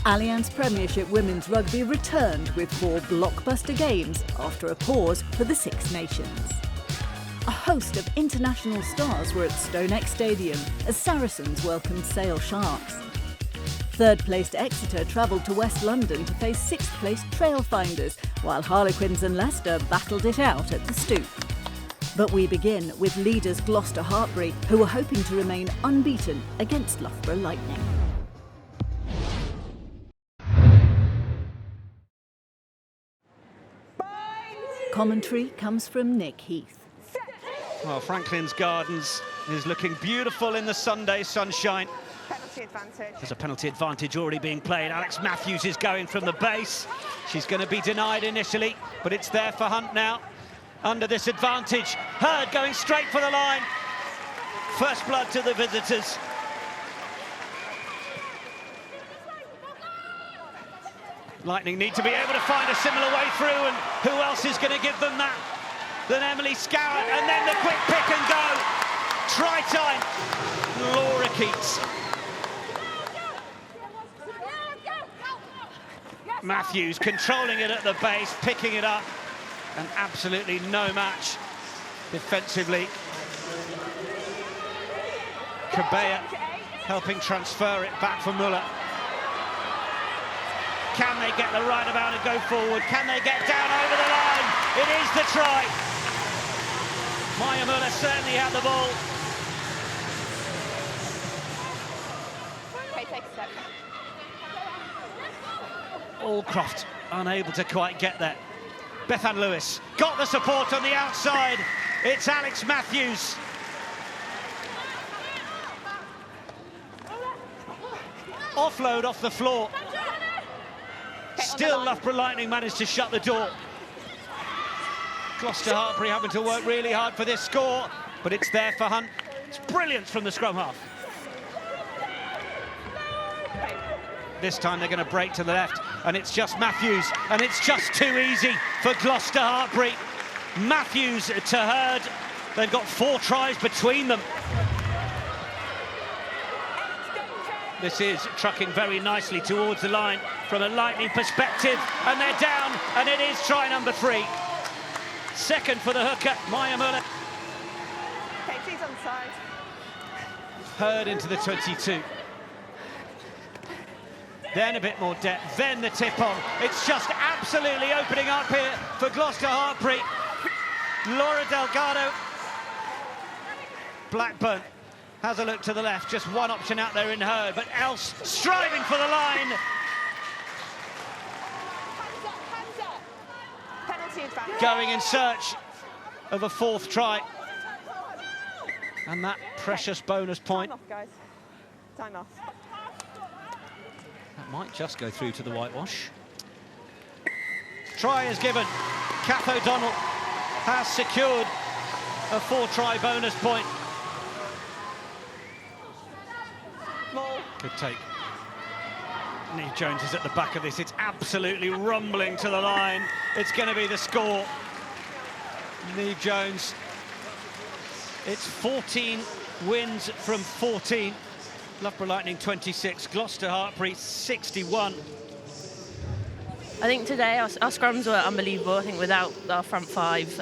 Allianz Premiership women's rugby returned with 4 blockbuster games after a pause for the Six Nations. A host of international stars were at StoneX Stadium as Sarens welcomed Sale Sharks. Third-placed Exeter travelled to West London to face sixth-placed Trailfinders, while Harlequins and Leicester battled it out at the Stoop. But we begin with leaders Gloucester Hartpury, who were hoping to remain unbeaten against Loughborough Lightning. Commentary comes from Nick Heath. Well, Franklin's Gardens is looking beautiful in the Sunday sunshine. Penalty advantage. There's a penalty advantage already being played. Alex Matthews is going from the base. She's going to be denied initially, but it's there for Hunt now. Under this advantage, Hurd going straight for the line. First blood to the visitors. Lightning need to be able to find a similar way through, and who else is going to give them that than Emily Scarrett? And then the quick pick and go. Try time, Laura Keats. Matthews controlling it at the base, picking it up, and absolutely no match defensively. Cabea helping transfer it back for Muller. Can they get the right amount and go forward? Can they get down over the line? It is the try. Maya Muller certainly had the ball. Okay, take a step. Allcroft unable to quite get there. Bethan Lewis got the support on the outside. It's Alex Matthews. Offload off the floor. Still Loughborough Lightning managed to shut the door. Gloucester Hartpury having to work really hard for this score, but it's there for Hunt. It's brilliant from the scrum half. This time they're going to break to the left, and it's just Matthews, and it's just too easy for Gloucester Hartpury. Matthews to Hurd. They've got 4 tries between them. This is trucking very nicely towards the line from a Lightning perspective, and they're down, and it is try number 3. Second for the hooker, Maya Muller. Okay, she's on the side. Hurd into the 22. Then a bit more depth, then the tip on. It's just absolutely opening up here for Gloucester Hartpury. Laura Delgado. Blackburn has a look to the left, just one option out there in Hurd, but Else striving for the line. Hands up. Penalty advantage. Going in search of a 4th try. And that precious bonus point. Time off, guys. Time off. That might just go through to the whitewash. Try is given. Kath O'Donnell has secured a 4-try bonus point. Good take. Neve Jones is at the back of this. It's absolutely rumbling to the line. It's going to be the score. Neve Jones. It's 14 wins from 14. Loughborough Lightning 26, Gloucester Hartpury 61. I think today our scrums were unbelievable. I think without our front 5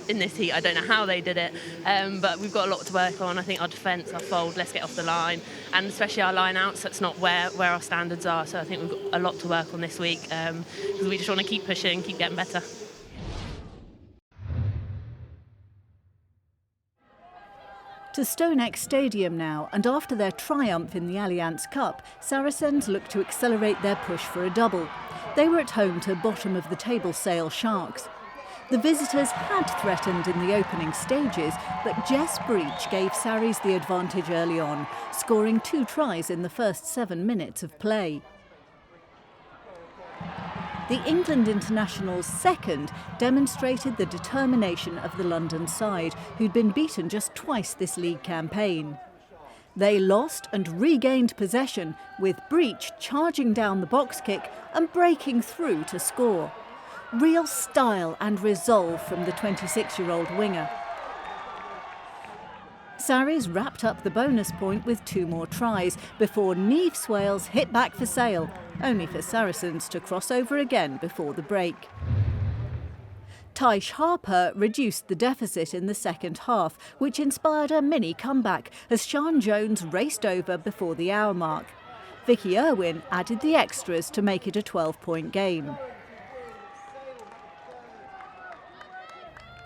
in this heat, I don't know how they did it, but we've got a lot to work on. I think our defence, our fold, let's get off the line, and especially our line-outs, that's not where our standards are. So I think we've got a lot to work on this week, because we just want to keep pushing, keep getting better. To StoneX Stadium now, and after their triumph in the Allianz Cup, Saracens look to accelerate their push for a double. They were at home to bottom-of-the-table Sale Sharks. The visitors had threatened in the opening stages, but Jess Breach gave Sarries the advantage early on, scoring 2 tries in the first 7 minutes of play. The England international's second demonstrated the determination of the London side, who'd been beaten just twice this league campaign. They lost and regained possession, with Breach charging down the box kick and breaking through to score. Real style and resolve from the 26-year-old winger. Sarens wrapped up the bonus point with 2 more tries before Niamh Swales hit back for Sale, only for Saracens to cross over again before the break. Tyche Harper reduced the deficit in the second half, which inspired a mini comeback as Sian Jones raced over before the hour mark. Vicky Irwin added the extras to make it a 12-point game.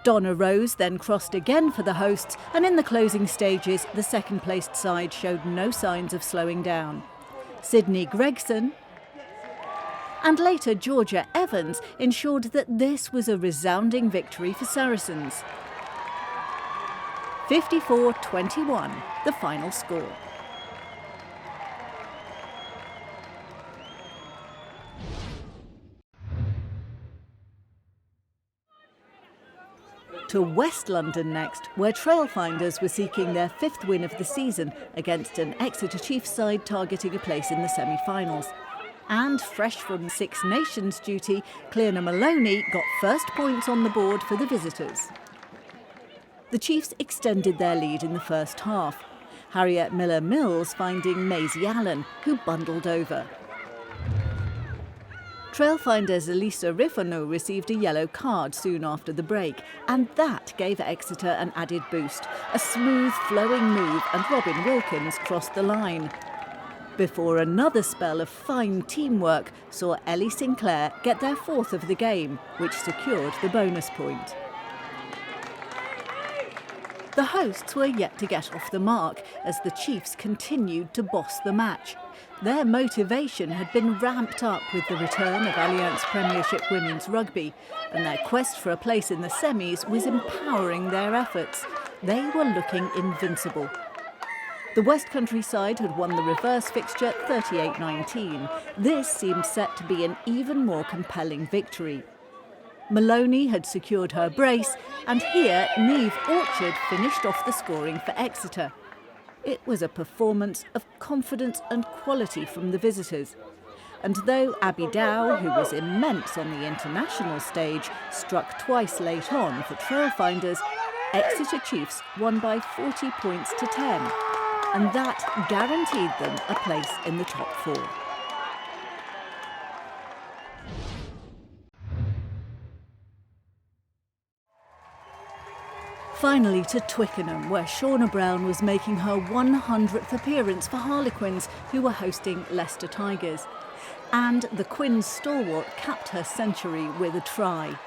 Donna Rose then crossed again for the hosts, and in the closing stages, the second-placed side showed no signs of slowing down. Sydney Gregson and later Georgia Evans ensured that this was a resounding victory for Saracens. 54-21, the final score. To West London next, where Trailfinders were seeking their 5th win of the season against an Exeter Chiefs side targeting a place in the semi-finals. And fresh from Six Nations duty, Clearna Maloney got first points on the board for the visitors. The Chiefs extended their lead in the first half, Harriet Miller-Mills finding Maisie Allen, who bundled over. Trailfinders' Elisa Rifano received a yellow card soon after the break, and that gave Exeter an added boost. A smooth, flowing move and Robin Wilkins crossed the line. Before another spell of fine teamwork saw Ellie Sinclair get their 4th of the game, which secured the bonus point. The hosts were yet to get off the mark as the Chiefs continued to boss the match. Their motivation had been ramped up with the return of Allianz Premiership Women's Rugby, and their quest for a place in the semis was empowering their efforts. They were looking invincible. The West Country side had won the reverse fixture 38-19. This seemed set to be an even more compelling victory. Maloney had secured her brace, and here Niamh Orchard finished off the scoring for Exeter. It was a performance of confidence and quality from the visitors. And though Abby Dow, who was immense on the international stage, struck twice late on for Trailfinders, Exeter Chiefs won by 40 points to 10. And that guaranteed them a place in the top 4. Finally to Twickenham, where Shauna Brown was making her 100th appearance for Harlequins, who were hosting Leicester Tigers. And the Quins stalwart capped her century with a try.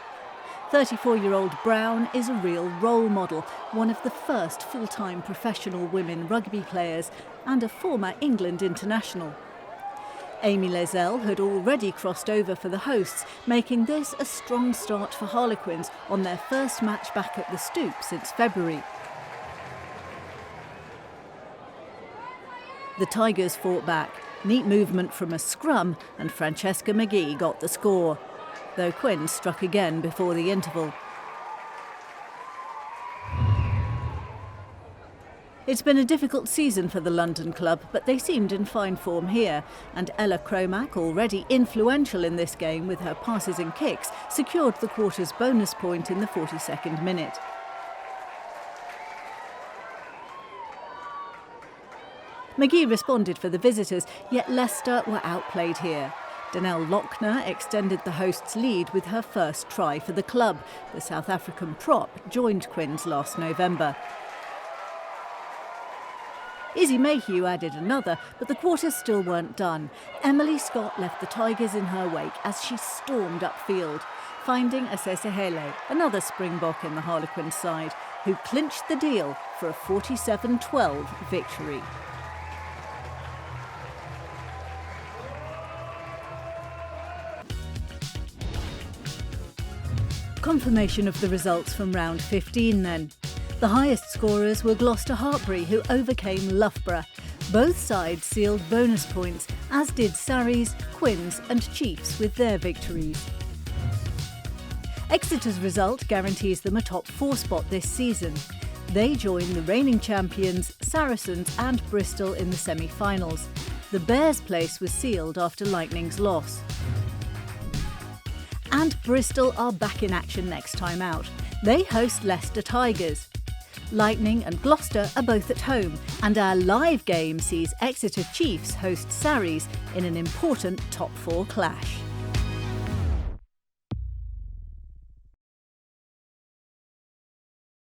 34-year-old Brown is a real role model, one of the first full-time professional women rugby players and a former England international. Amy Lezelle had already crossed over for the hosts, making this a strong start for Harlequins on their first match back at the Stoop since February. The Tigers fought back, neat movement from a scrum, and Francesca McGee got the score, though Quins struck again before the interval. It's been a difficult season for the London club, but they seemed in fine form here, and Ella Cromack, already influential in this game with her passes and kicks, secured the quarter's bonus point in the 42nd minute. McGee responded for the visitors, yet Leicester were outplayed here. Danelle Lochner extended the hosts' lead with her first try for the club. The South African prop joined Quins last November. Izzy Mayhew added another, but the quarters still weren't done. Emily Scott left the Tigers in her wake as she stormed upfield, finding Asesehele, another Springbok in the Harlequins side, who clinched the deal for a 47-12 victory. Confirmation of the results from round 15 then. The highest scorers were Gloucester Hartpury, who overcame Loughborough. Both sides sealed bonus points, as did Sarries, Quins and Chiefs with their victories. Exeter's result guarantees them a top 4 spot this season. They join the reigning champions, Saracens and Bristol in the semi-finals. The Bears' place was sealed after Lightning's loss. And Bristol are back in action next time out. They host Leicester Tigers. Lightning and Gloucester are both at home, and our live game sees Exeter Chiefs host Sarens in an important top 4 clash.